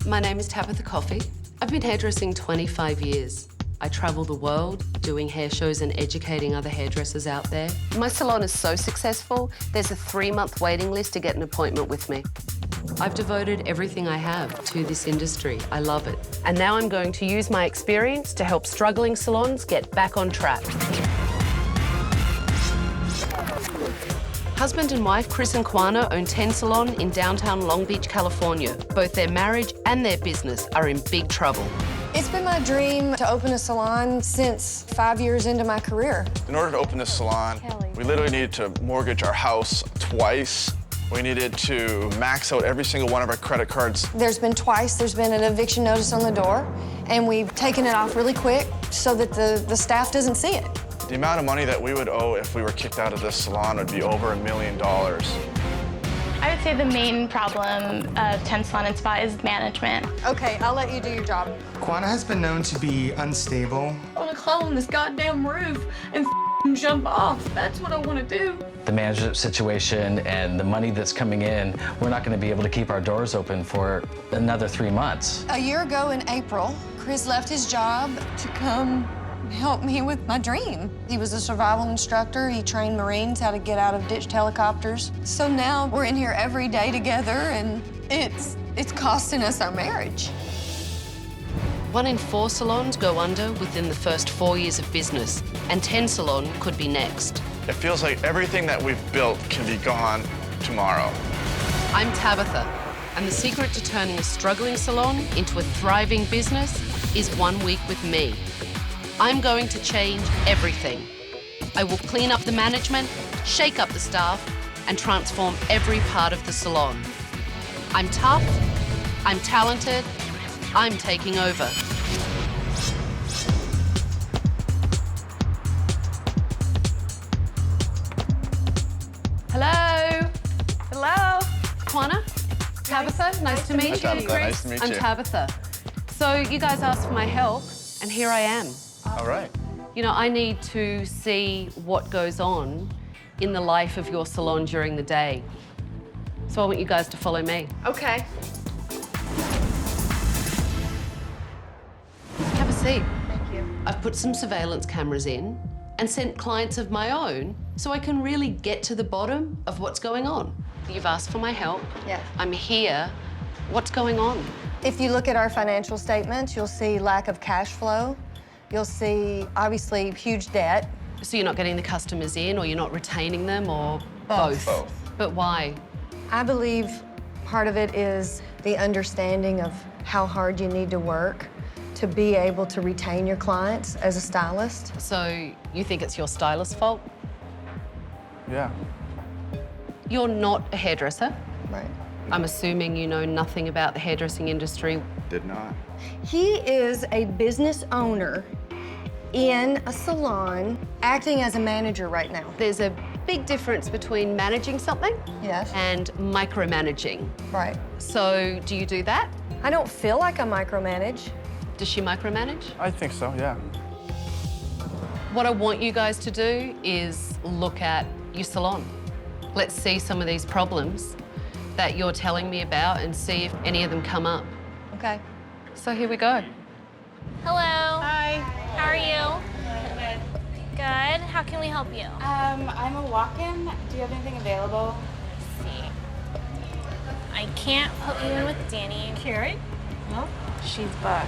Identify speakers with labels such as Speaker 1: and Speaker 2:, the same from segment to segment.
Speaker 1: My name is Tabatha Coffey. I've been hairdressing 25 years. I travel the world doing hair shows and educating other hairdressers out there. My salon is so successful, there's a 3-month waiting list to get an appointment with me. I've devoted everything I have to this industry. I love it. And now I'm going to use my experience to help struggling salons get back on track. Husband and wife, Chris and Kwana, own 10 Salon in downtown Long Beach, California. Both their marriage and their business are in big trouble.
Speaker 2: It's been my dream to open a salon since 5 years into my career.
Speaker 3: In order to open this salon, we literally needed to mortgage our house twice. We needed to max out every single one of our credit cards.
Speaker 2: There's been an eviction notice on the door, and we've taken it off really quick so that the staff doesn't see it.
Speaker 3: The amount of money that we would owe if we were kicked out of this salon would be over $1 million.
Speaker 4: I would say the main problem of 10 Salon and Spa is management.
Speaker 2: Okay, I'll let you do your job.
Speaker 5: Kwana has been known to be unstable.
Speaker 6: I want to climb on this goddamn roof and jump off. That's what I want to do.
Speaker 7: The management situation and the money that's coming in, we're not going to be able to keep our doors open for another 3 months.
Speaker 2: A year ago in April, Chris left his job to come help me with my dream. He was a survival instructor. He trained Marines how to get out of ditched helicopters. So now we're in here every day together, and it's costing us our marriage.
Speaker 1: 1 in 4 salons go under within the first 4 years of business, and 10 Salon could be next.
Speaker 3: It feels like everything that we've built can be gone tomorrow.
Speaker 1: I'm Tabitha, and the secret to turning a struggling salon into a thriving business is 1 week with me. I'm going to change everything. I will clean up the management, shake up the staff, and transform every part of the salon. I'm tough, I'm talented, I'm taking over. Hello? Hello? Kwana? Tabitha, nice to meet you.
Speaker 3: Hi, Tabitha. Nice to meet
Speaker 1: I'm
Speaker 3: you.
Speaker 1: Tabitha. So you guys asked for my help, and here I am.
Speaker 3: All right.
Speaker 1: You know, I need to see what goes on in the life of your salon during the day. So I want you guys to follow me.
Speaker 6: Okay.
Speaker 1: Have a seat.
Speaker 6: Thank you.
Speaker 1: I've put some surveillance cameras in and sent clients of my own so I can really get to the bottom of what's going on. You've asked for my help.
Speaker 2: Yeah.
Speaker 1: I'm here. What's going on?
Speaker 2: If you look at our financial statements, you'll see lack of cash flow. You'll see, obviously, huge debt.
Speaker 1: So you're not getting the customers in, or you're not retaining them, or both?
Speaker 3: Both.
Speaker 1: But why?
Speaker 2: I believe part of it is the understanding of how hard you need to work to be able to retain your clients as a stylist.
Speaker 1: So you think it's your stylist's fault?
Speaker 3: Yeah.
Speaker 1: You're not a hairdresser.
Speaker 2: Right.
Speaker 1: I'm assuming you know nothing about the hairdressing industry.
Speaker 3: Did not.
Speaker 2: He is a business owner in a salon, acting as a manager right now.
Speaker 1: There's a big difference between managing something
Speaker 2: Yes.
Speaker 1: and micromanaging.
Speaker 2: Right.
Speaker 1: So do you do that?
Speaker 2: I don't feel like I micromanage.
Speaker 1: Does she micromanage?
Speaker 3: I think so, yeah.
Speaker 1: What I want you guys to do is look at your salon. Let's see some of these problems that you're telling me about and see if any of them come up.
Speaker 2: Okay.
Speaker 1: So here we go.
Speaker 4: Hello.
Speaker 6: Hi.
Speaker 4: How are you? Good. How can we help you?
Speaker 8: I'm a walk-in. Do you have anything available?
Speaker 4: Let's see. I can't put you in with Danny.
Speaker 8: Carrie? No. She's booked.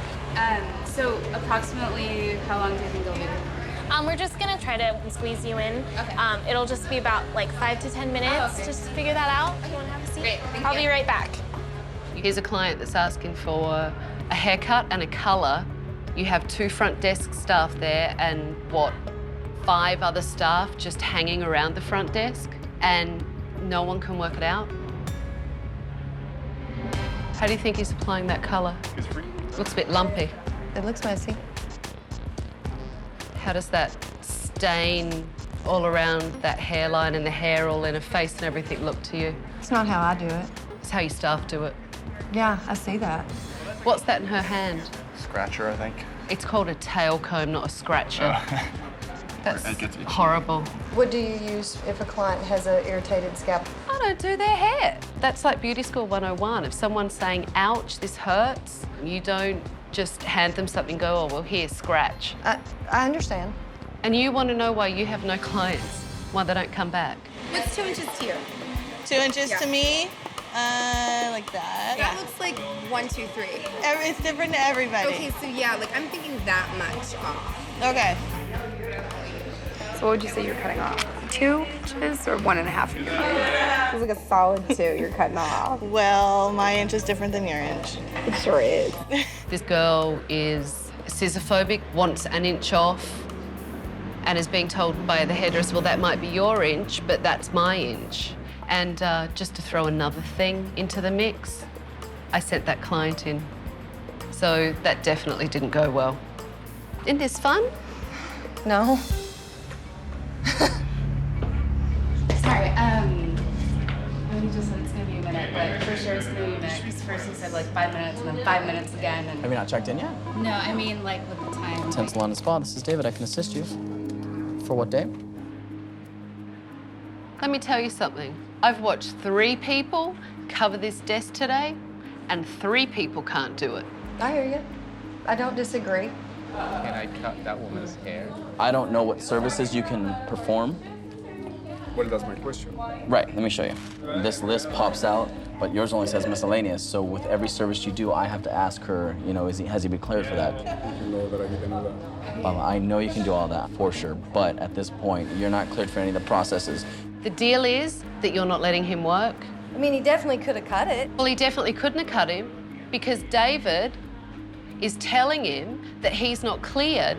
Speaker 8: So approximately how long do you think it'll be?
Speaker 4: We're just gonna try to squeeze you in.
Speaker 8: Okay.
Speaker 4: It'll just be about like 5 to 10 minutes.
Speaker 8: Oh, okay.
Speaker 4: Just to figure that out. You wanna have a seat?
Speaker 8: Great, thank
Speaker 4: I'll
Speaker 8: you.
Speaker 4: be right back.
Speaker 1: Here's a client that's asking for a haircut and a color. You have 2 front desk staff there and what, 5 other staff just hanging around the front desk, and no one can work it out? How do you think he's applying that color? Looks a bit lumpy.
Speaker 2: It looks messy.
Speaker 1: How does that stain all around that hairline and the hair all in her face and everything look to you?
Speaker 2: It's not how I do it.
Speaker 1: It's how your staff do it.
Speaker 2: Yeah, I see that.
Speaker 1: What's that in her hand?
Speaker 3: Scratcher, I think.
Speaker 1: It's called a tail comb, not a scratcher. That's
Speaker 3: It gets itchy.
Speaker 1: horrible.
Speaker 2: What do you use if a client has an irritated scalp?
Speaker 1: don't do their hair. That's like beauty school 101. If someone's saying, ouch, this hurts, you don't just hand them something and go, oh, well, here, scratch.
Speaker 2: I understand.
Speaker 1: And you want to know why you have no clients, why they don't come back.
Speaker 8: What's 2 inches to you?
Speaker 9: 2 inches to me, like that.
Speaker 8: That looks like 1, 2, 3.
Speaker 9: It's different to everybody.
Speaker 8: Okay, so yeah, like I'm thinking that much off.
Speaker 9: Okay.
Speaker 8: So what would you say you're cutting off? 2 inches or 1.5 inches? It's like a solid 2 you're cutting off.
Speaker 9: Well, my inch is different than your inch.
Speaker 8: It sure is.
Speaker 1: This girl is scissorphobic, wants an inch off, and is being told by the hairdresser, well, that might be your inch, but that's my inch. And just to throw another thing into the mix, I sent that client in. So that definitely didn't go well. Isn't this fun?
Speaker 2: No.
Speaker 8: Sorry, we just said it's gonna be a minute, but for sure it's gonna be a minute. Because first he said like 5 minutes and then 5 minutes again. And...
Speaker 10: Have you not checked in yet?
Speaker 8: No, I mean like with the time.
Speaker 10: 10 Salon and Spa, this is David. I can assist you. For what day?
Speaker 1: Let me tell you something. I've watched 3 people cover this desk today, and 3 people can't do it.
Speaker 2: I hear you. I don't disagree.
Speaker 11: Can I cut that woman's hair?
Speaker 10: I don't know what services you can perform.
Speaker 11: Well, that's my question.
Speaker 10: Right, let me show you. This list pops out, but yours only says miscellaneous. So with every service you do, I have to ask her, you know, has he been cleared for that?
Speaker 11: You know that I can do that.
Speaker 10: I know you can do all that, for sure. But at this point, you're not cleared for any of the processes.
Speaker 1: The deal is that you're not letting him work.
Speaker 2: I mean, he definitely could have cut it.
Speaker 1: Well, he definitely couldn't have cut him because David is telling him that he's not cleared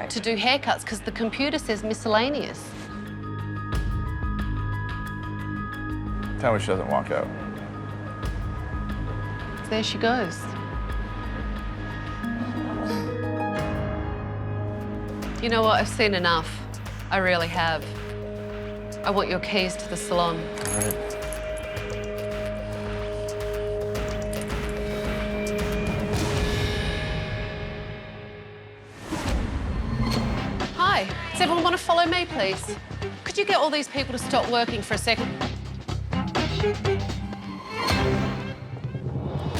Speaker 1: to do haircuts because the computer says miscellaneous.
Speaker 3: Tell me she doesn't walk out.
Speaker 1: There she goes. You know what? I've seen enough. I really have. I want your keys to the salon.
Speaker 10: All right.
Speaker 1: Hi. Does everyone want to follow me, please? Could you get all these people to stop working for a second?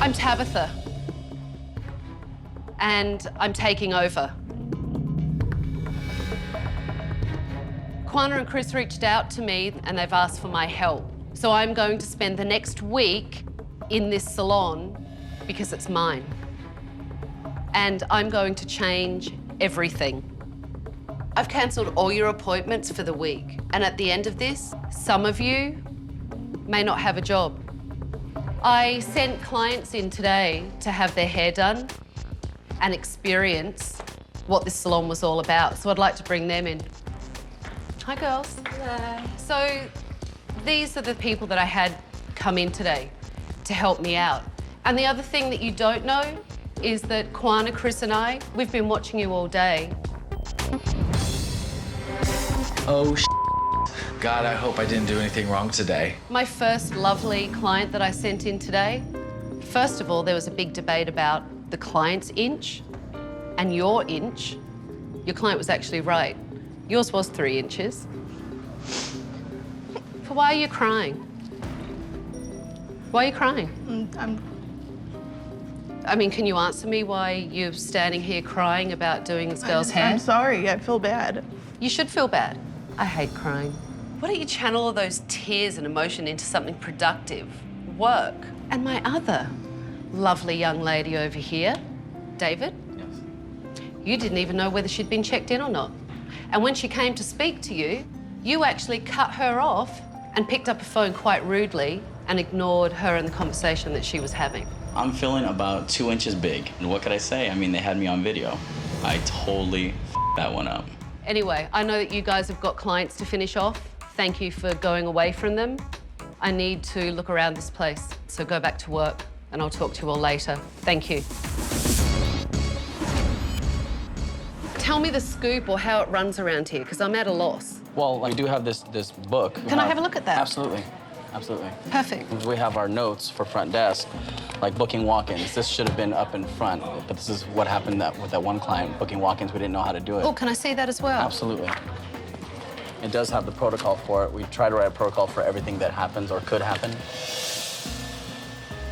Speaker 1: I'm Tabitha. And I'm taking over. Kwana and Chris reached out to me and they've asked for my help. So I'm going to spend the next week in this salon because it's mine. And I'm going to change everything. I've cancelled all your appointments for the week. And at the end of this, some of you may not have a job. I sent clients in today to have their hair done and experience what this salon was all about. So I'd like to bring them in. Hi, girls.
Speaker 8: Hello.
Speaker 1: So these are the people that I had come in today to help me out. And the other thing that you don't know is that Kwana, Chris and I, we've been watching you all day.
Speaker 7: Oh, God, I hope I didn't do anything wrong today.
Speaker 1: My first lovely client that I sent in today, first of all, there was a big debate about the client's inch and your inch. Your client was actually right. Yours was 3 inches. But why are you crying? Why are you crying? I mean, can you answer me why you're standing here crying about doing this girl's hair?
Speaker 9: I'm sorry, I feel bad.
Speaker 1: You should feel bad. I hate crying. Why don't you channel all those tears and emotion into something productive? Work. And my other lovely young lady over here, David?
Speaker 10: Yes.
Speaker 1: You didn't even know whether she'd been checked in or not. And when she came to speak to you, you actually cut her off and picked up a phone quite rudely and ignored her and the conversation that she was having.
Speaker 10: I'm feeling about 2 inches big. And what could I say? I mean, they had me on video. I totally f***ed that one up.
Speaker 1: Anyway, I know that you guys have got clients to finish off. Thank you for going away from them. I need to look around this place, so go back to work and I'll talk to you all later. Thank you. Tell me the scoop or how it runs around here, because I'm at a loss.
Speaker 10: Well, we do have this book.
Speaker 1: Can I have a look at that?
Speaker 10: Absolutely. Absolutely.
Speaker 1: Perfect.
Speaker 10: We have our notes for front desk, like booking walk-ins. This should have been up in front, but this is what happened with that one client, booking walk-ins. We didn't know how to do it.
Speaker 1: Oh, can I see that as well?
Speaker 10: Absolutely. It does have the protocol for it. We try to write a protocol for everything that happens or could happen.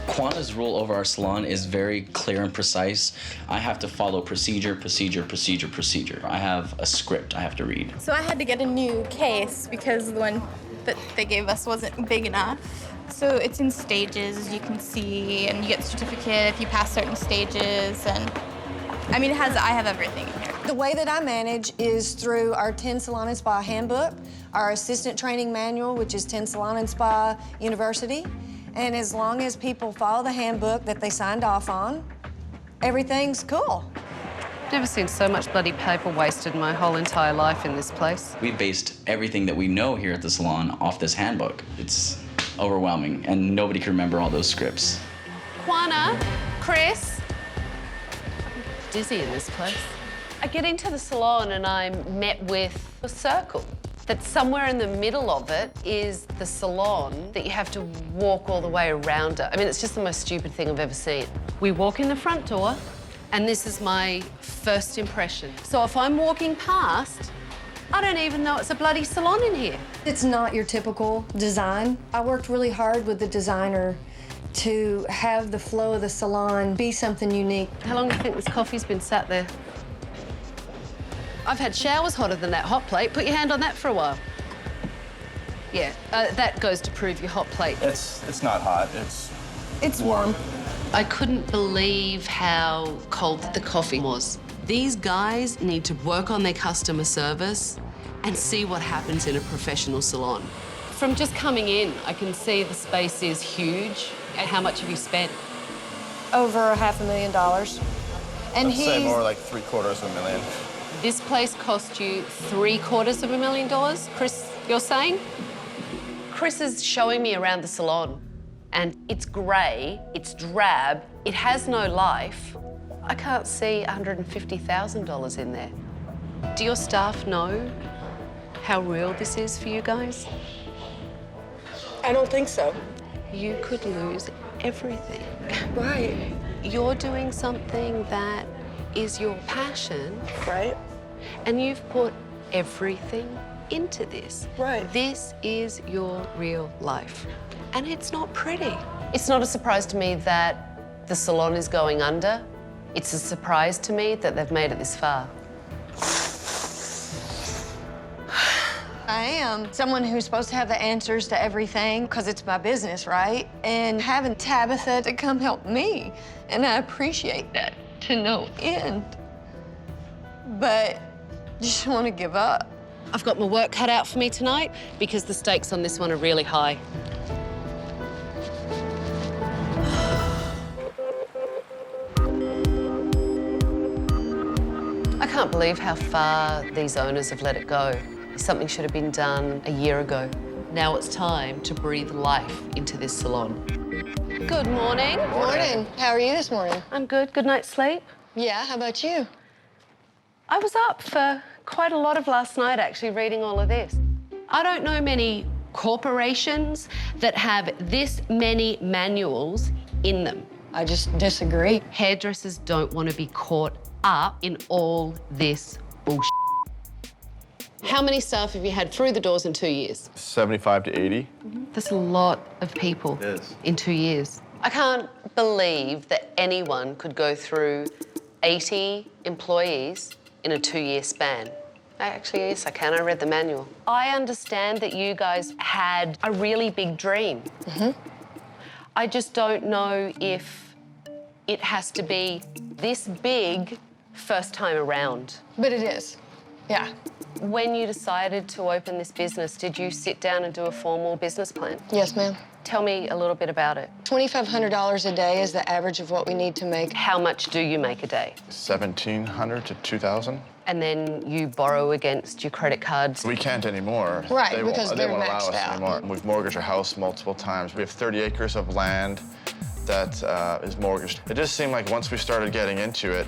Speaker 7: Quanta's rule over our salon is very clear and precise. I have to follow procedure, procedure, procedure, procedure. I have a script I have to read.
Speaker 4: So I had to get a new case because the one that they gave us wasn't big enough. So it's in stages, as you can see, and you get the certificate if you pass certain stages, and I mean, I have everything in here.
Speaker 2: The way that I manage is through our 10 Salon and Spa handbook, our assistant training manual, which is 10 Salon and Spa University. And as long as people follow the handbook that they signed off on, everything's cool.
Speaker 1: Never seen so much bloody paper wasted in my whole entire life in this place.
Speaker 7: We based everything that we know here at the salon off this handbook. It's overwhelming, and nobody can remember all those scripts.
Speaker 1: Quanta, Chris. Dizzy in this place. I get into the salon and I'm met with a circle. That somewhere in the middle of it is the salon that you have to walk all the way around it. I mean, it's just the most stupid thing I've ever seen. We walk in the front door, and this is my first impression. So if I'm walking past, I don't even know it's a bloody salon in here.
Speaker 2: It's not your typical design. I worked really hard with the designer to have the flow of the salon be something unique.
Speaker 1: How long do you think this coffee's been sat there? I've had showers hotter than that hot plate. Put your hand on that for a while. Yeah, that goes to prove your hot plate.
Speaker 3: It's not hot,
Speaker 2: It's warm.
Speaker 1: I couldn't believe how cold the coffee was. These guys need to work on their customer service and see what happens in a professional salon. From just coming in, I can see the space is huge. And how much have you spent?
Speaker 2: Over $500,000. And
Speaker 3: I'd say more like $750,000.
Speaker 1: This place cost you $750,000, Chris, you're saying? Chris is showing me around the salon, and it's grey, it's drab, it has no life. I can't see $150,000 in there. Do your staff know how real this is for you guys?
Speaker 2: I don't think so.
Speaker 1: You could lose everything.
Speaker 2: Right.
Speaker 1: You're doing something that is your passion.
Speaker 2: Right.
Speaker 1: And you've put everything into this.
Speaker 2: Right.
Speaker 1: This is your real life. And it's not pretty. It's not a surprise to me that the salon is going under. It's a surprise to me that they've made it this far.
Speaker 2: I am someone who's supposed to have the answers to everything because it's my business, right? And having Tabitha to come help me, and I appreciate that to no end. But I just want to give up.
Speaker 1: I've got my work cut out for me tonight because the stakes on this one are really high. I can't believe how far these owners have let it go. Something should have been done a year ago. Now it's time to breathe life into this salon. Good morning.
Speaker 2: Morning. How are you this morning?
Speaker 1: I'm good. Good night's sleep?
Speaker 2: Yeah, how about you?
Speaker 1: I was up for quite a lot of last night, actually, reading all of this. I don't know many corporations that have this many manuals in them.
Speaker 2: I just disagree.
Speaker 1: Hairdressers don't want to be caught up in all this bullshit. How many staff have you had through the doors in 2 years?
Speaker 3: 75 to 80.
Speaker 1: That's a lot of people in 2 years. I can't believe that anyone could go through 80 employees in a 2-year span. Actually, yes, I can. I read the manual. I understand that you guys had a really big dream. I just don't know if it has to be this big first time around.
Speaker 2: But it is, yeah.
Speaker 1: When you decided to open this business, did you sit down and do a formal business plan?
Speaker 2: Yes, ma'am.
Speaker 1: Tell me a little bit about it.
Speaker 2: $2,500 a day is the average of what we need to make.
Speaker 1: How much do you make a day?
Speaker 3: $1,700 to $2,000.
Speaker 1: And then you borrow against your credit cards.
Speaker 3: We can't anymore.
Speaker 2: Right,
Speaker 3: They
Speaker 2: because
Speaker 3: won't,
Speaker 2: they're
Speaker 3: they won't allow
Speaker 2: maxed
Speaker 3: us
Speaker 2: out.
Speaker 3: anymore. We've mortgaged our house multiple times. We have 30 acres of land that is mortgaged. It just seemed like once we started getting into it,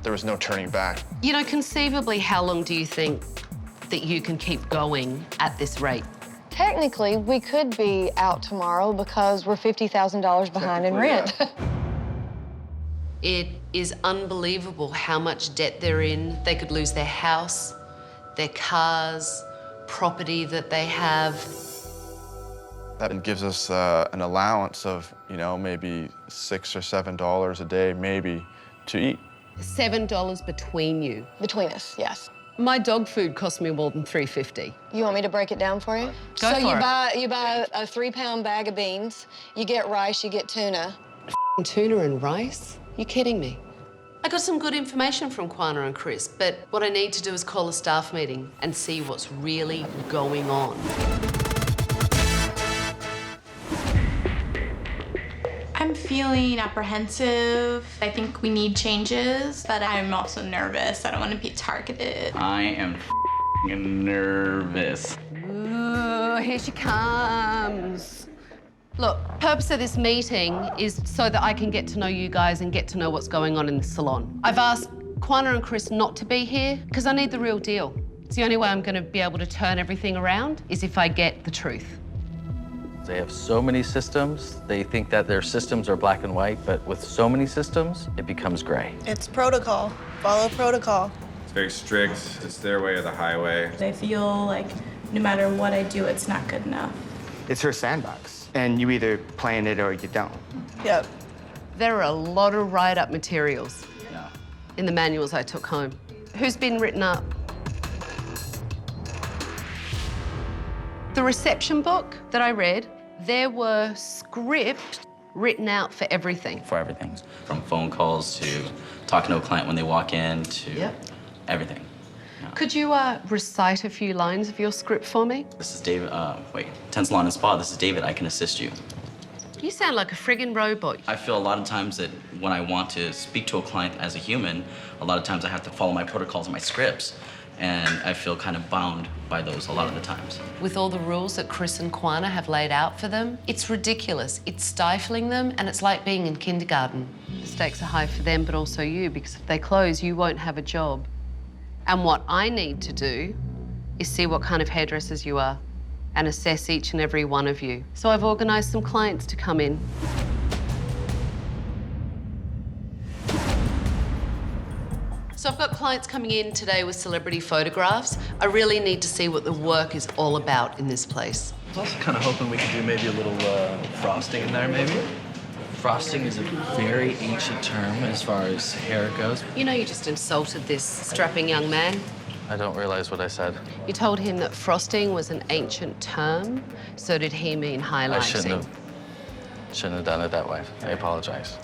Speaker 3: there was no turning back.
Speaker 1: You know, conceivably, how long do you think that you can keep going at this rate?
Speaker 2: Technically, we could be out tomorrow because we're $50,000 behind in rent.
Speaker 1: It is unbelievable how much debt they're in. They could lose their house, their cars, property that they have.
Speaker 3: That gives us an allowance of, maybe $6 or $7 a day, maybe, to eat.
Speaker 1: $7 between you.
Speaker 2: Between us, yes.
Speaker 1: My dog food cost me more than $3.50.
Speaker 2: You want me to break it down for you?
Speaker 1: Go for it.
Speaker 2: You buy a 3-pound bag of beans, you get rice, you get tuna.
Speaker 1: Tuna and rice? You kidding me? I got some good information from Kwana and Chris, but what I need to do is call a staff meeting and see what's really going on.
Speaker 4: I'm feeling apprehensive. I think we need changes, but I'm also nervous. I don't want to be targeted.
Speaker 7: I am nervous.
Speaker 1: Ooh, here she comes. Look, purpose of this meeting is so that I can get to know you guys and get to know what's going on in the salon. I've asked Kwana and Chris not to be here because I need the real deal. It's the only way I'm going to be able to turn everything around is if I get the truth.
Speaker 10: They have so many systems. They think that their systems are black and white, but with so many systems, it becomes gray.
Speaker 9: It's protocol. Follow protocol.
Speaker 11: It's very strict. It's their way or the highway.
Speaker 4: I feel like no matter what I do, it's not good enough.
Speaker 5: It's her sandbox, and you either play in it or you don't.
Speaker 9: Yep.
Speaker 1: There are a lot of write-up materials in the manuals I took home. Who's been written up? The reception book that I read, there were scripts written out for everything.
Speaker 7: For everything. From phone calls to talking to a client when they walk in to everything. Yeah.
Speaker 1: Could you recite a few lines of your script for me?
Speaker 7: This is David, 10 Salon and Spa, this is David, I can assist you.
Speaker 1: You sound like a friggin' robot.
Speaker 7: I feel a lot of times that when I want to speak to a client as a human, a lot of times I have to follow my protocols and my scripts, and I feel kind of bound by those a lot of the times.
Speaker 1: With all the rules that Chris and Kwana have laid out for them, it's ridiculous. It's stifling them, and it's like being in kindergarten. The stakes are high for them, but also you, because if they close, you won't have a job. And what I need to do is see what kind of hairdressers you are and assess each and every one of you. So I've organised some clients to come in. So I've got clients coming in today with celebrity photographs. I really need to see what the work is all about in this place.
Speaker 12: I was also kind of hoping we could do maybe a little frosting in there, maybe. Frosting is a very ancient term as far as hair goes.
Speaker 1: You know you just insulted this strapping young man.
Speaker 10: I don't realize what I said.
Speaker 1: You told him that frosting was an ancient term, so did he mean highlighting?
Speaker 10: I shouldn't have done it that way. I apologize.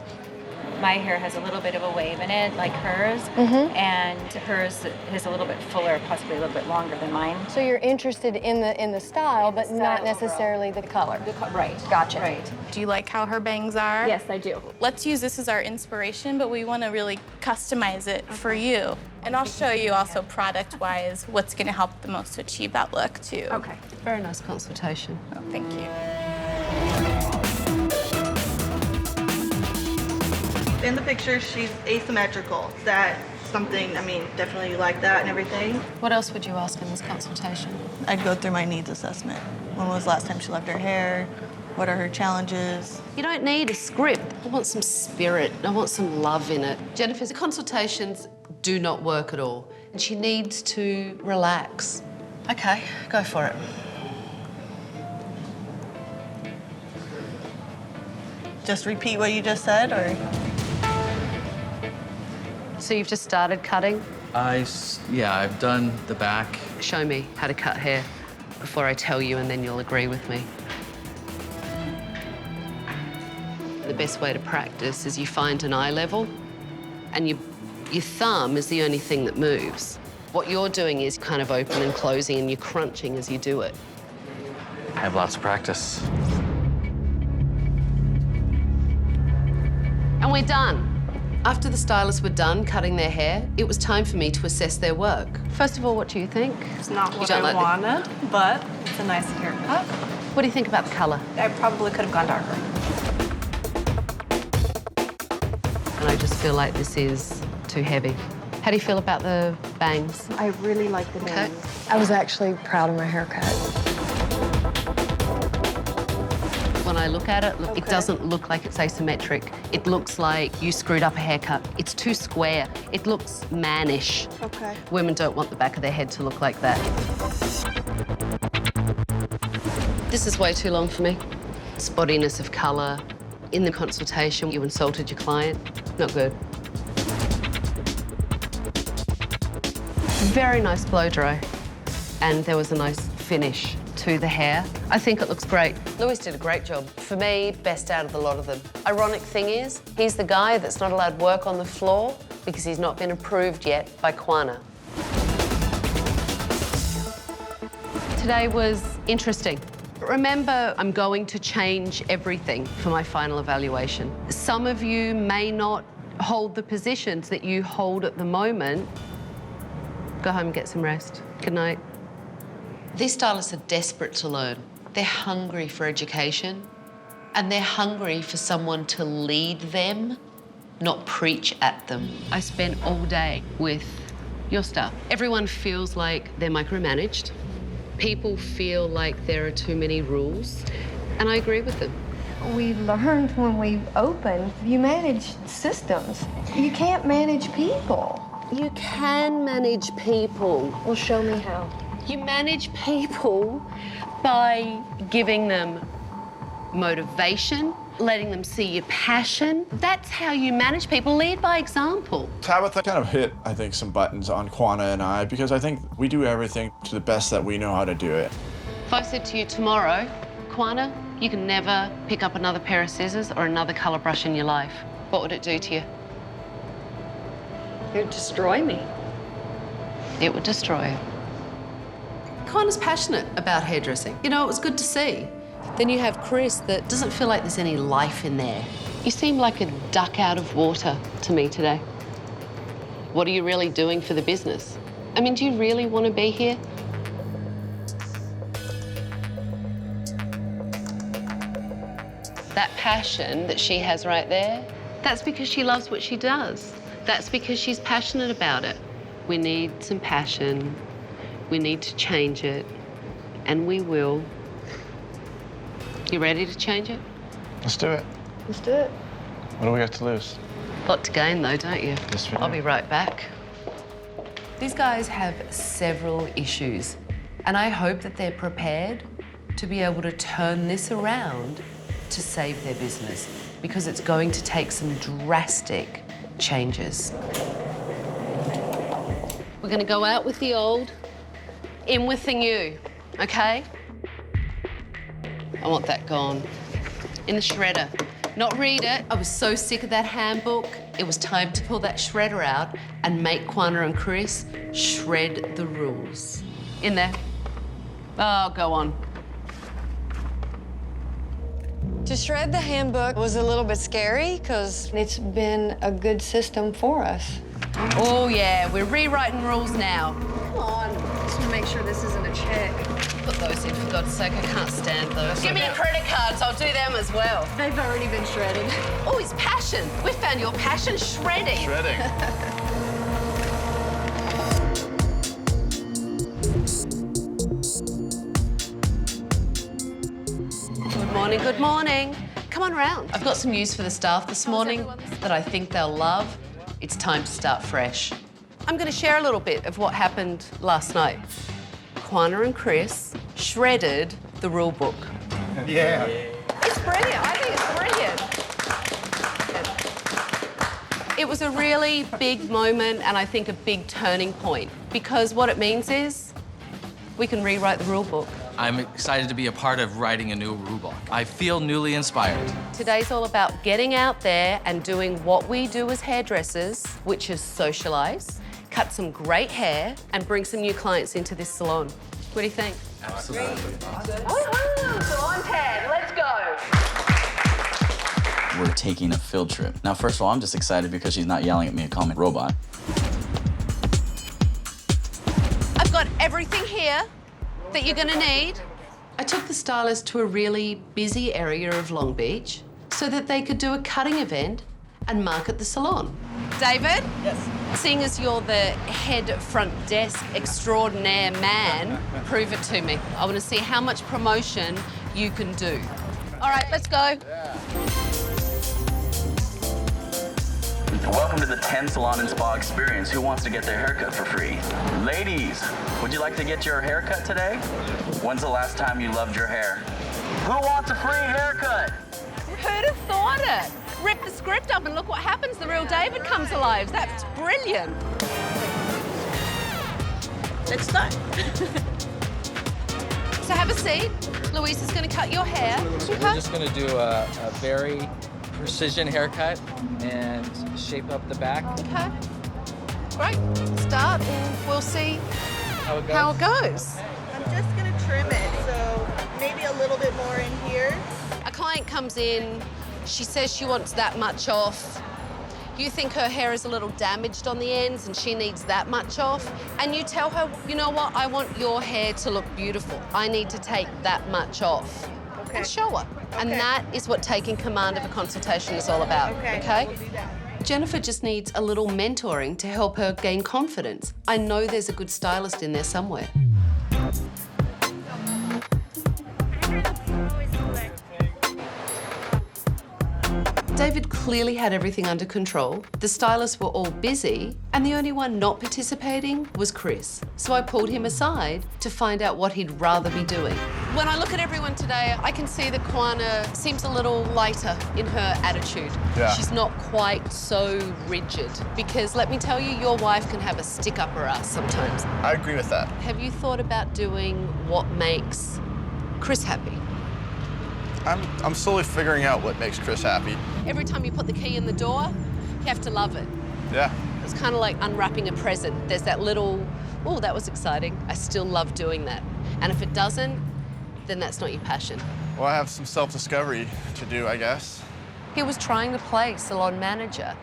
Speaker 13: My hair has a little bit of a wave in it, like hers, and hers is a little bit fuller, possibly a little bit longer than mine.
Speaker 2: So you're interested in the style, but not necessarily the color.
Speaker 13: Right.
Speaker 2: Gotcha.
Speaker 13: Right.
Speaker 4: Do you like how her bangs are?
Speaker 13: Yes, I do.
Speaker 4: Let's use this as our inspiration, but we want to really customize it for you. And I'll show you also product-wise what's going to help the most to achieve that look, too.
Speaker 13: Okay.
Speaker 1: Very nice consultation.
Speaker 4: Oh, thank you.
Speaker 9: In the picture, she's asymmetrical. Is that something, definitely you like that and everything?
Speaker 1: What else would you ask in this consultation?
Speaker 9: I'd go through my needs assessment. When was the last time she left her hair? What are her challenges?
Speaker 1: You don't need a script. I want some spirit. I want some love in it. Jennifer's consultations do not work at all, and she needs to relax. Okay, go for it.
Speaker 9: Just repeat what you just said, or?
Speaker 1: So you've just started cutting?
Speaker 12: Yeah, I've done the back.
Speaker 1: Show me how to cut hair before I tell you, and then you'll agree with me. The best way to practice is you find an eye level, and your thumb is the only thing that moves. What you're doing is kind of open and closing, and you're crunching as you do it.
Speaker 10: I have lots of practice.
Speaker 1: And we're done. After the stylists were done cutting their hair, it was time for me to assess their work. First of all, what do you think?
Speaker 6: It's not what I wanted, but it's a nice haircut.
Speaker 1: What do you think about the color?
Speaker 6: I probably could have gone darker.
Speaker 1: And I just feel like this is too heavy. How do you feel about the bangs?
Speaker 6: I really like the bangs.
Speaker 2: I was actually proud of my haircut.
Speaker 1: When I look at it, look, it doesn't look like it's asymmetric. It looks like you screwed up a haircut. It's too square. It looks mannish.
Speaker 9: Okay.
Speaker 1: Women don't want the back of their head to look like that. This is way too long for me. Spottiness of colour. In the consultation, you insulted your client. Not good. Very nice blow dry. And there was a nice finish to the hair. I think it looks great. Louis did a great job. For me, best out of the lot of them. Ironic thing is, he's the guy that's not allowed work on the floor because he's not been approved yet by Quana. Today was interesting. Remember, I'm going to change everything for my final evaluation. Some of you may not hold the positions that you hold at the moment. Go home and get some rest. Good night. These stylists are desperate to learn. They're hungry for education, and they're hungry for someone to lead them, not preach at them. I spent all day with your staff. Everyone feels like they're micromanaged. People feel like there are too many rules, and I agree with them.
Speaker 2: We learned when we opened, you manage systems. You can't manage people.
Speaker 1: You can manage people.
Speaker 2: Well, show me how.
Speaker 1: You manage people by giving them motivation, letting them see your passion. That's how you manage people. Lead by example.
Speaker 3: Tabitha kind of hit, I think, some buttons on Quana and I, because I think we do everything to the best that we know how to do it.
Speaker 1: If I said to you tomorrow, Quana, you can never pick up another pair of scissors or another colour brush in your life, what would it do to you?
Speaker 6: It would destroy me.
Speaker 1: It would destroy you. Quana's passionate about hairdressing. You know, it was good to see. Then you have Chris that doesn't feel like there's any life in there. You seem like a duck out of water to me today. What are you really doing for the business? I mean, do you really want to be here? That passion that she has right there, that's because she loves what she does. That's because she's passionate about it. We need some passion. We need to change it, and we will. You ready to change it?
Speaker 3: Let's do it.
Speaker 2: Let's do it.
Speaker 3: What do we got to lose?
Speaker 1: Lot to gain, though, don't you?
Speaker 3: Yes, we do.
Speaker 1: I'll be right back. These guys have several issues, and I hope that they're prepared to be able to turn this around to save their business, because it's going to take some drastic changes. We're going to go out with the old, in with the new, okay? I want that gone. In the shredder. Not read it. I was so sick of that handbook. It was time to pull that shredder out and make Quana and Chris shred the rules. In there. Oh, go on.
Speaker 2: To shred the handbook was a little bit scary because it's been a good system for us.
Speaker 1: Oh, yeah, we're rewriting rules now.
Speaker 2: Come on. Just want to make sure this isn't a check.
Speaker 1: Put those in, for God's sake. I can't stand those. Give me your credit cards. I'll do them as well.
Speaker 2: They've already been shredded.
Speaker 1: Oh, it's passion. We found your passion, shredding.
Speaker 3: Shredding.
Speaker 1: Good morning, good morning. Come on round. I've got some news for the staff this morning that I think they'll love. It's time to start fresh. I'm going to share a little bit of what happened last night. Quana and Chris shredded the rule book.
Speaker 5: Yeah.
Speaker 1: It's brilliant. I think it's brilliant. It was a really big moment and I think a big turning point, because what it means is we can rewrite the rule book.
Speaker 12: I'm excited to be a part of writing a new rule book. I feel newly inspired.
Speaker 1: Today's all about getting out there and doing what we do as hairdressers, which is socialise, cut some great hair, and bring some new clients into this salon. What do you think?
Speaker 12: Absolutely.
Speaker 1: Woohoo! Salon 10, let's go!
Speaker 10: We're taking a field trip. Now, first of all, I'm just excited because she's not yelling at me and calling me robot.
Speaker 1: I've got everything here that you're gonna need. I took the stylist to a really busy area of Long Beach so that they could do a cutting event and market the salon. David?
Speaker 10: Yes.
Speaker 1: Seeing as you're the head front desk extraordinaire man, prove it to me. I want to see how much promotion you can do. All right, let's go.
Speaker 10: Welcome to the 10 Salon and Spa experience. Who wants to get their haircut for free? Ladies, would you like to get your haircut today? When's the last time you loved your hair?
Speaker 14: Who wants a free haircut?
Speaker 1: Who'd have thought it? Rip the script up and look what happens. The real David comes alive. That's brilliant.
Speaker 9: Let's start.
Speaker 1: So have a seat. Louise is going to cut your hair.
Speaker 12: So we're just going to do a very precision haircut and shape up the back.
Speaker 1: Okay. Great. Start and we'll see
Speaker 12: how it
Speaker 1: goes.
Speaker 9: I'm just gonna trim it, so maybe a little bit more in here.
Speaker 1: A client comes in, she says she wants that much off. You think her hair is a little damaged on the ends and she needs that much off, and you tell her, you know what, I want your hair to look beautiful. I need to take that much off. Okay. And show her. Okay. And that is what taking command of a consultation is all about, okay?
Speaker 9: We'll do that.
Speaker 1: Jennifer just needs a little mentoring to help her gain confidence. I know there's a good stylist in there somewhere. David clearly had everything under control. The stylists were all busy, and the only one not participating was Chris. So I pulled him aside to find out what he'd rather be doing. When I look at everyone today, I can see that Kwana seems a little lighter in her attitude.
Speaker 3: Yeah.
Speaker 1: She's not quite so rigid. Because let me tell you, your wife can have a stick up her ass sometimes.
Speaker 3: I agree with that.
Speaker 1: Have you thought about doing what makes Chris happy?
Speaker 3: I'm slowly figuring out what makes Chris happy.
Speaker 1: Every time you put the key in the door, you have to love it.
Speaker 3: Yeah.
Speaker 1: It's kind of like unwrapping a present. There's that little, oh, that was exciting. I still love doing that. And if it doesn't, then that's not your passion.
Speaker 3: Well, I have some self-discovery to do, I guess.
Speaker 1: He was trying to play salon manager.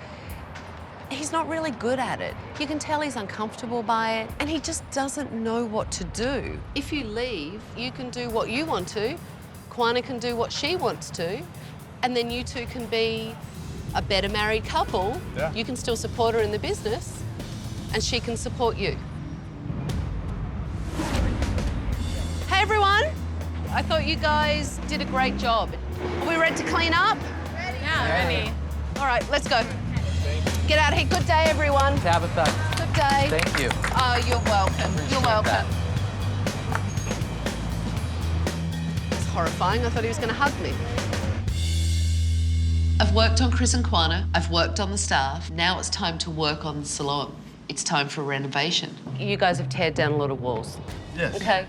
Speaker 1: He's not really good at it. You can tell he's uncomfortable by it, and he just doesn't know what to do. If you leave, you can do what you want to. Kwana can do what she wants to, and then you two can be a better married couple.
Speaker 3: Yeah.
Speaker 1: You can still support her in the business, and she can support you. Hey, everyone. I thought you guys did a great job. Are we ready to clean up?
Speaker 8: Ready. Yeah, ready.
Speaker 1: All right, let's go. Get out of here. Good day, everyone.
Speaker 12: Tabitha.
Speaker 1: Good day.
Speaker 12: Thank you.
Speaker 1: Oh, you're welcome. You're welcome.
Speaker 12: That.
Speaker 1: It's horrifying. I thought he was going to hug me. I've worked on Chris and Kwana. I've worked on the staff. Now it's time to work on the salon. It's time for renovation. You guys have teared down a lot of walls.
Speaker 3: Yes.
Speaker 1: Okay.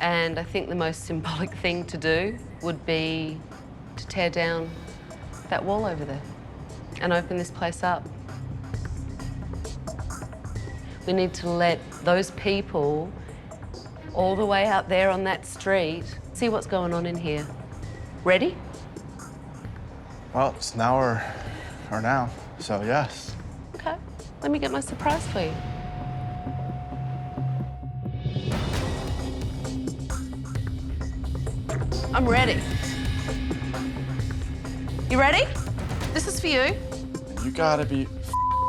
Speaker 1: And I think the most symbolic thing to do would be to tear down that wall over there and open this place up. We need to let those people all the way out there on that street see what's going on in here. Ready?
Speaker 3: Well, it's now or now, so yes.
Speaker 1: Okay, let me get my surprise for you. I'm ready. You ready? This is for you.
Speaker 3: You gotta be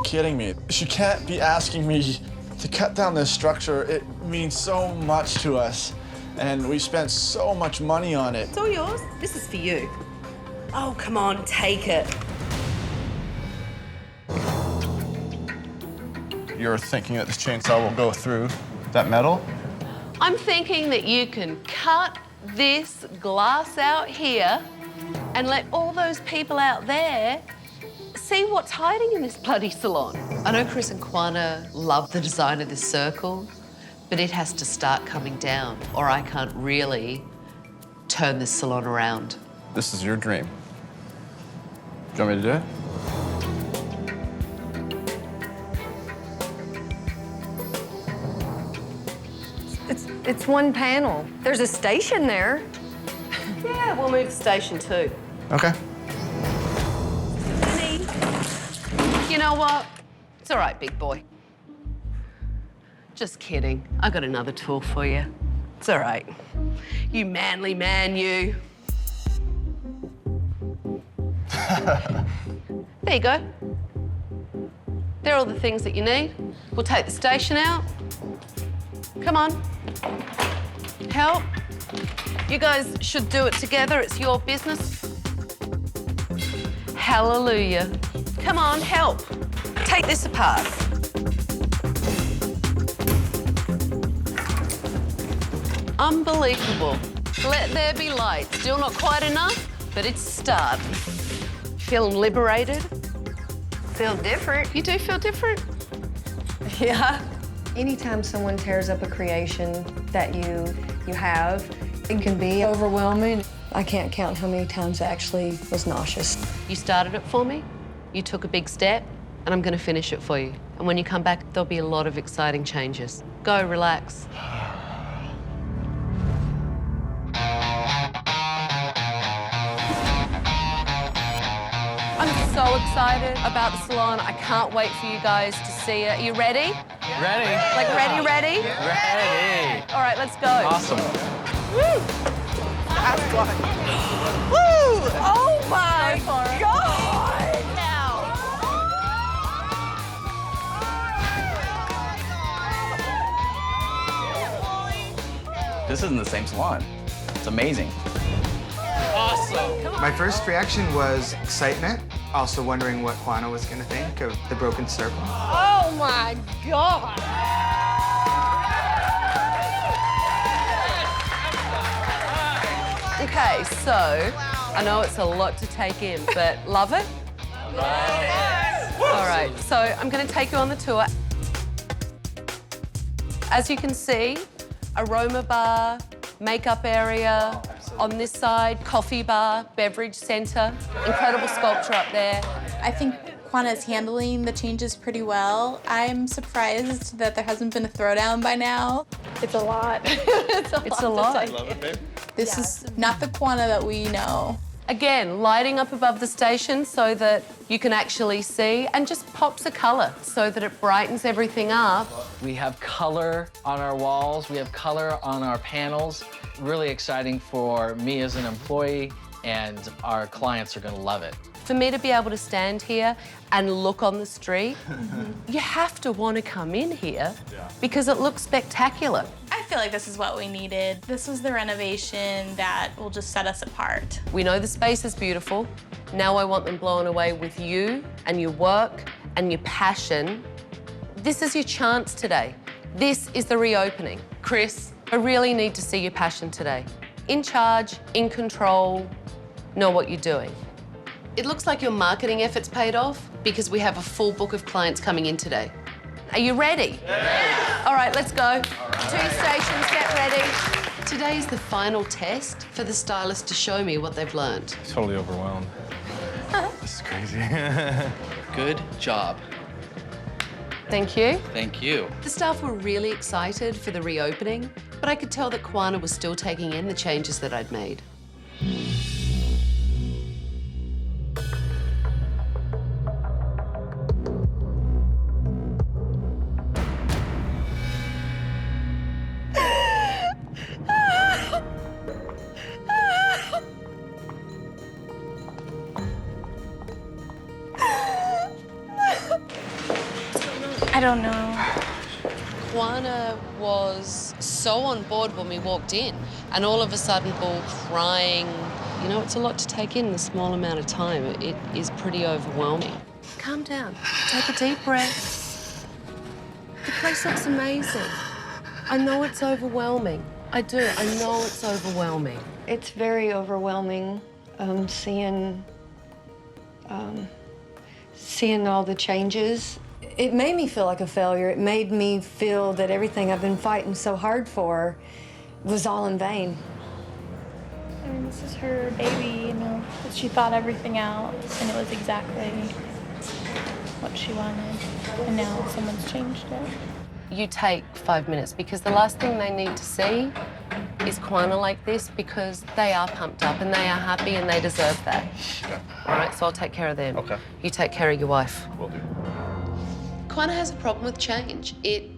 Speaker 3: kidding me. She can't be asking me to cut down this structure. It means so much to us, and we spent so much money on it.
Speaker 1: It's all yours. This is for you. Oh, come on, take it.
Speaker 3: You're thinking that this chainsaw will go through that metal?
Speaker 1: I'm thinking that you can cut this glass out here and let all those people out there see what's hiding in this bloody salon. I know Chris and Kwana love the design of this circle, but it has to start coming down or I can't really turn this salon around.
Speaker 3: This is your dream. Do you want me to do it?
Speaker 2: It's one panel. There's a station there.
Speaker 1: Yeah, we'll move the station too.
Speaker 3: Okay.
Speaker 1: You know what? It's all right, big boy. Just kidding. I got another tool for you. It's all right. You manly man, you. There you go. They're all the things that you need. We'll take the station out. Come on. Help. You guys should do it together. It's your business. Hallelujah. Come on, help. Take this apart. Unbelievable. Let there be light. Still not quite enough, but it's starting. Feeling liberated?
Speaker 2: Feel different.
Speaker 1: You do feel different?
Speaker 2: Yeah. Anytime someone tears up a creation that you have, it can be overwhelming. I can't count how many times I actually was nauseous.
Speaker 1: You started it for me, you took a big step, and I'm gonna finish it for you. And when you come back, there'll be a lot of exciting changes. Go, relax. I'm so excited about the salon. I can't wait for you guys to see it. Are you ready?
Speaker 12: Ready.
Speaker 1: Like ready?
Speaker 12: Ready.
Speaker 1: All right, let's go.
Speaker 12: Awesome.
Speaker 1: Woo! That's one. Woo! Oh my God! Now.
Speaker 10: This isn't the same salon. It's amazing.
Speaker 12: Awesome.
Speaker 5: My first reaction was excitement, also wondering what Juana was going to think of the broken circle.
Speaker 1: Oh my God! Okay, so I know it's a lot to take in, but love it? All right, so I'm going to take you on the tour. As you can see, aroma bar, makeup area. On this side, coffee bar, beverage center, incredible sculpture up there.
Speaker 4: I think Juana is handling the changes pretty well. I'm surprised that there hasn't been a throwdown by now. It's a lot.
Speaker 1: It's a lot.
Speaker 4: This is not the Juana that we know.
Speaker 1: Again, lighting up above the station so that you can actually see, and just pops of color so that it brightens everything up.
Speaker 12: We have color on our walls. We have color on our panels. Really exciting for me as an employee, and our clients are gonna love it.
Speaker 1: For me to be able to stand here and look on the street, you have to want to come in here because it looks spectacular.
Speaker 4: I feel like this is what we needed. This was the renovation that will just set us apart.
Speaker 1: We know the space is beautiful. Now I want them blown away with you and your work and your passion. This is your chance today. This is the reopening. Chris, I really need to see your passion today. In charge, in control, know what you're doing. It looks like your marketing efforts paid off because we have a full book of clients coming in today. Are you ready? Yeah. All right, let's go. 2 stations, get ready. Today is the final test for the stylist to show me what they've learned.
Speaker 11: Totally overwhelmed. This is crazy.
Speaker 12: Good job.
Speaker 1: Thank you.
Speaker 12: Thank you.
Speaker 1: The staff were really excited for the reopening, but I could tell that Juana was still taking in the changes that I'd made.
Speaker 4: I don't know.
Speaker 1: Juana was so on board when we walked in, and all of a sudden, all crying. You know, it's a lot to take in a small amount of time. It is pretty overwhelming. Calm down. Take a deep breath. The place looks amazing. I know it's overwhelming. I do. I know it's overwhelming.
Speaker 2: It's very overwhelming seeing all the changes. It made me feel like a failure. It made me feel that everything I've been fighting so hard for was all in vain.
Speaker 4: I mean, this is her baby, you know. She thought everything out, and it was exactly what she wanted. And now someone's changed it.
Speaker 1: You take 5 minutes because the last thing they need to see is Juana like this because they are pumped up and they are happy and they deserve that. All right, so I'll take care of them.
Speaker 11: Okay.
Speaker 1: You take care of your wife.
Speaker 11: Will do.
Speaker 1: Juana has a problem with change. It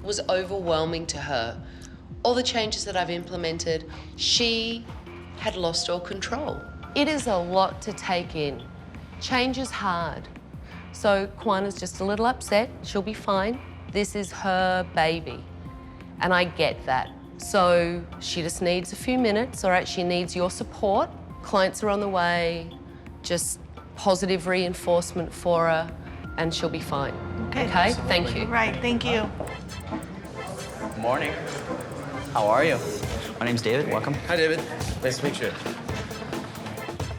Speaker 1: was overwhelming to her. All the changes that I've implemented, she had lost all control. It is a lot to take in. Change is hard. So Juana's just a little upset. She'll be fine. This is her baby, and I get that. So she just needs a few minutes, all right? She needs your support. Clients are on the way, just positive reinforcement for her, and she'll be fine. Okay? Thank you.
Speaker 9: Right, thank you.
Speaker 10: Good morning. How are you?
Speaker 7: My name's David. Welcome.
Speaker 11: Hi, David. Nice to meet you.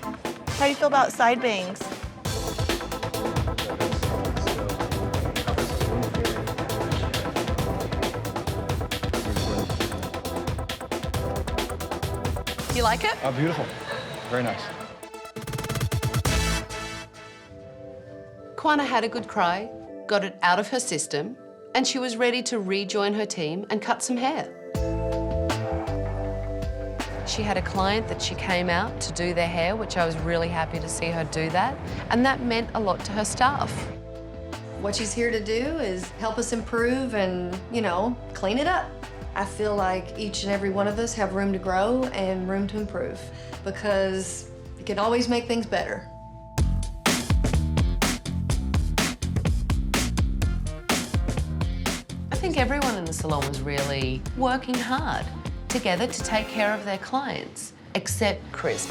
Speaker 9: How do you feel about side bangs?
Speaker 1: You like it?
Speaker 11: Oh, beautiful. Very nice.
Speaker 1: Kwana had a good cry, got it out of her system, and she was ready to rejoin her team and cut some hair. She had a client that she came out to do their hair, which I was really happy to see her do that, and that meant a lot to her staff.
Speaker 2: What she's here to do is help us improve and, you know, clean it up. I feel like each and every one of us have room to grow and room to improve because you can always make things better.
Speaker 1: I think everyone in the salon was really working hard together to take care of their clients, except Chris.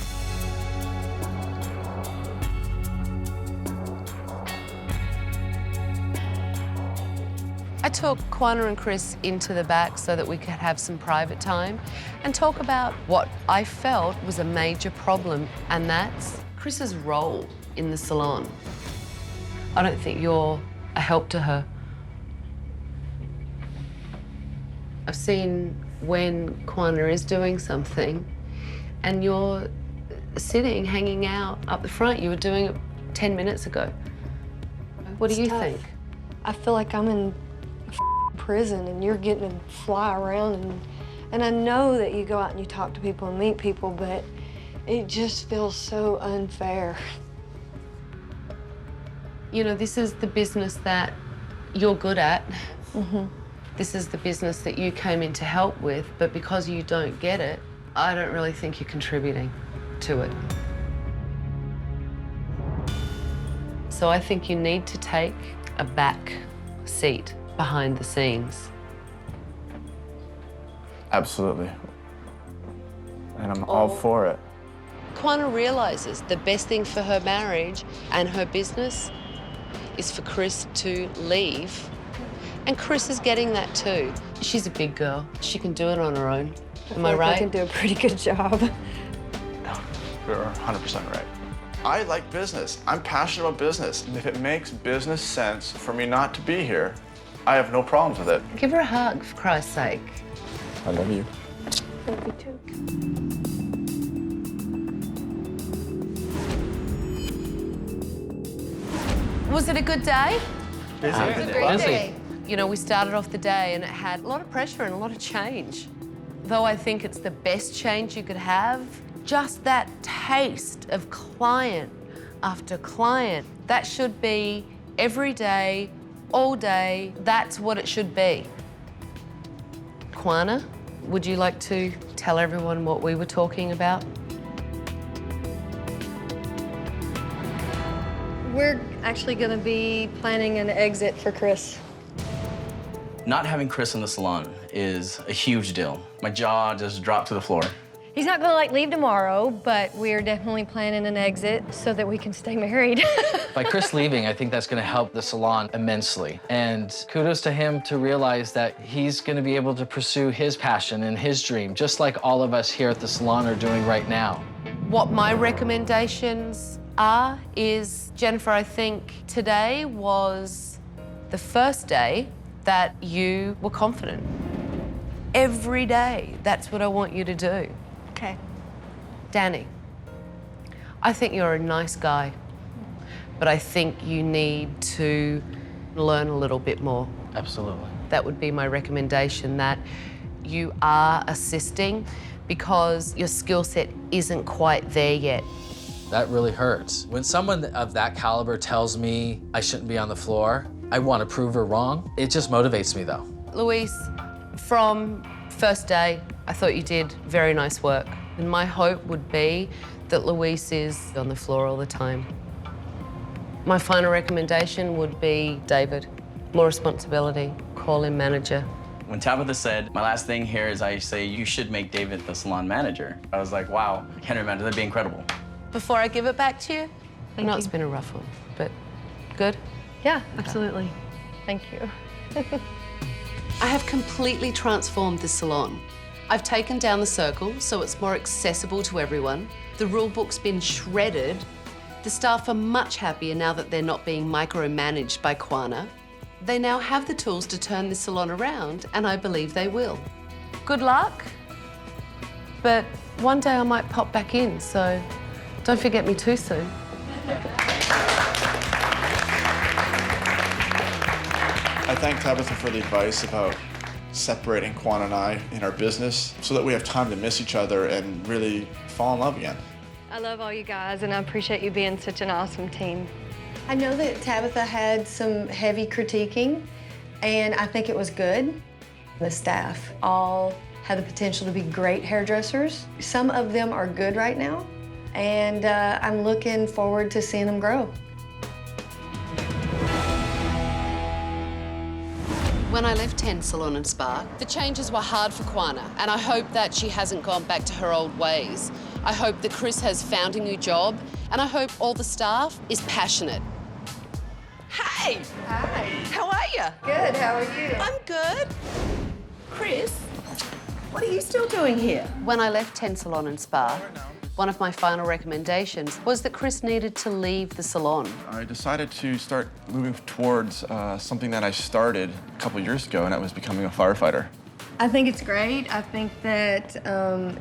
Speaker 1: I took Kwana and Chris into the back so that we could have some private time and talk about what I felt was a major problem, and that's Chris's role in the salon. I don't think you're a help to her. I've seen when Kwana is doing something and you're sitting, hanging out up the front. You were doing it 10 minutes ago. What do you think?
Speaker 2: I feel like I'm in prison and you're getting to fly around and I know that you go out and you talk to people and meet people, but it just feels so unfair.
Speaker 1: You know, this is the business that you're good at.
Speaker 2: Mm-hmm.
Speaker 1: This is the business that you came in to help with, but because you don't get it, I don't really think you're contributing to it. So I think you need to take a back seat behind the scenes.
Speaker 3: Absolutely. And I'm all for it.
Speaker 1: Kwana realizes the best thing for her marriage and her business is for Chris to leave. And Chris is getting that too. She's a big girl. She can do it on her own. Am I right?
Speaker 2: I can do a pretty good job.
Speaker 3: You're 100% right. I like business. I'm passionate about business. And if it makes business sense for me not to be here, I have no problems with it.
Speaker 1: Give her a hug, for Christ's sake.
Speaker 3: I love you.
Speaker 2: Love you too.
Speaker 1: Was it a good day?
Speaker 9: Busy. It was a great day.
Speaker 1: You know, we started off the day and it had a lot of pressure and a lot of change. Though I think it's the best change you could have, just that taste of client after client, that should be every day, all day. That's what it should be. Kwana, would you like to tell everyone what we were talking about?
Speaker 2: We're actually going to be planning an exit for Chris.
Speaker 10: Not having Chris in the salon is a huge deal. My jaw just dropped to the floor.
Speaker 2: He's not going to leave tomorrow, but we're definitely planning an exit so that we can stay married.
Speaker 12: By Chris leaving, I think that's going to help the salon immensely. And kudos to him to realize that he's going to be able to pursue his passion and his dream, just like all of us here at the salon are doing right now.
Speaker 1: What my recommendations are is, Jennifer, I think today was the first day that you were confident. Every day, that's what I want you to do.
Speaker 9: Okay.
Speaker 1: Danny, I think you're a nice guy, but I think you need to learn a little bit more.
Speaker 12: Absolutely.
Speaker 1: That would be my recommendation, that you are assisting because your skill set isn't quite there yet.
Speaker 12: That really hurts. When someone of that caliber tells me I shouldn't be on the floor, I want to prove her wrong. It just motivates me, though.
Speaker 1: Luis, from first day, I thought you did very nice work. And my hope would be that Luis is on the floor all the time. My final recommendation would be David. More responsibility, call him manager.
Speaker 7: When Tabitha said, my last thing here is I say, you should make David the salon manager. I was like, wow, I can't imagine, that'd be incredible.
Speaker 1: Before I give it back to you, I know it's been a rough one, but good?
Speaker 2: Yeah, absolutely. Thank you.
Speaker 1: I have completely transformed the salon. I've taken down the circle so it's more accessible to everyone. The rule book's been shredded. The staff are much happier now that they're not being micromanaged by Kwana. They now have the tools to turn this salon around, and I believe they will. Good luck, but one day I might pop back in, so don't forget me too soon.
Speaker 3: I thank Tabitha for the advice about separating Kwana and I in our business so that we have time to miss each other and really fall in love again.
Speaker 15: I love all you guys, and I appreciate you being such an awesome team.
Speaker 2: I know that Tabitha had some heavy critiquing, and I think it was good. The staff all have the potential to be great hairdressers. Some of them are good right now, and I'm looking forward to seeing them grow.
Speaker 1: When I left 10 Salon and Spa, the changes were hard for Kwana, and I hope that she hasn't gone back to her old ways. I hope that Chris has found a new job, and I hope all the staff is passionate.
Speaker 16: Hey!
Speaker 2: Hi.
Speaker 16: How are you?
Speaker 2: Good, how are you?
Speaker 16: I'm good. Chris, what are you still doing here?
Speaker 1: When I left 10 Salon and Spa, one of my final recommendations was that Chris needed to leave the salon.
Speaker 3: I decided to start moving towards something that I started a couple years ago, and that was becoming a firefighter.
Speaker 2: I think it's great. I think that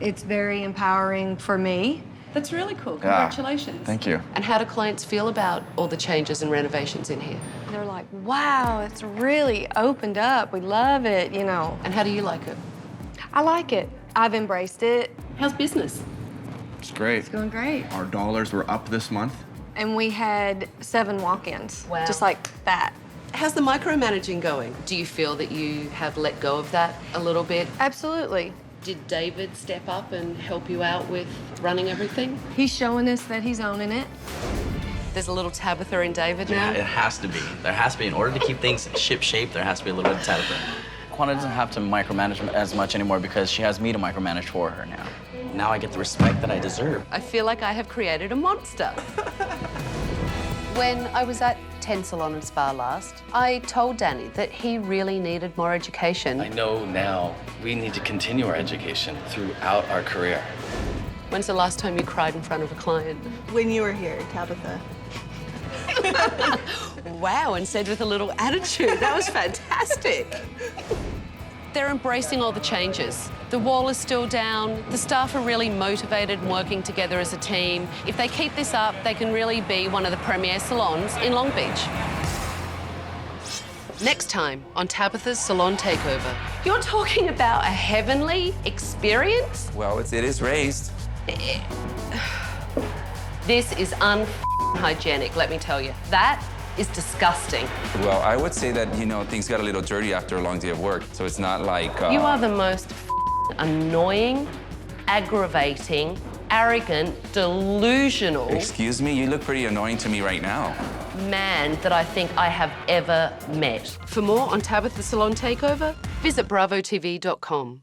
Speaker 2: it's very empowering for me.
Speaker 16: That's really cool. Congratulations.
Speaker 3: Yeah, thank you.
Speaker 1: And how do clients feel about all the changes and renovations in here?
Speaker 2: They're like, wow, it's really opened up. We love it, you know.
Speaker 1: And how do you like it?
Speaker 2: I like it. I've embraced it.
Speaker 1: How's business?
Speaker 3: It's great.
Speaker 2: It's going great.
Speaker 3: Our dollars were up this month.
Speaker 2: And we had 7 walk-ins.
Speaker 1: Wow.
Speaker 2: Just like that.
Speaker 1: How's the micromanaging going? Do you feel that you have let go of that a little bit?
Speaker 2: Absolutely.
Speaker 1: Did David step up and help you out with running everything?
Speaker 2: He's showing us that he's owning it.
Speaker 1: There's a little Tabitha in David now?
Speaker 7: Yeah, it has to be. There has to be. In order to keep things ship-shape, there has to be a little bit of Tabitha.
Speaker 10: Kwana doesn't have to micromanage as much anymore because she has me to micromanage for her now.
Speaker 7: Now I get the respect that I deserve.
Speaker 1: I feel like I have created a monster. When I was at 10 Salon and Spa last, I told Danny that he really needed more education.
Speaker 11: I know now we need to continue our education throughout our career.
Speaker 1: When's the last time you cried in front of a client?
Speaker 9: When you were here, Tabitha.
Speaker 1: Wow, and said with a little attitude. That was fantastic. They're embracing all the changes. The wall is still down. The staff are really motivated and working together as a team. If they keep this up, they can really be one of the premier salons in Long Beach. Next time on Tabitha's Salon Takeover. You're talking about a heavenly experience?
Speaker 17: Well, it is raised.
Speaker 1: This is unhygienic, let me tell you. That is disgusting.
Speaker 17: Well, I would say that, you know, things got a little dirty after a long day of work, so it's not like...
Speaker 1: You are the most annoying, aggravating, arrogant, delusional...
Speaker 17: Excuse me? You look pretty annoying to me right now.
Speaker 1: ...man that I think I have ever met. For more on Tabitha Salon Takeover, visit bravotv.com.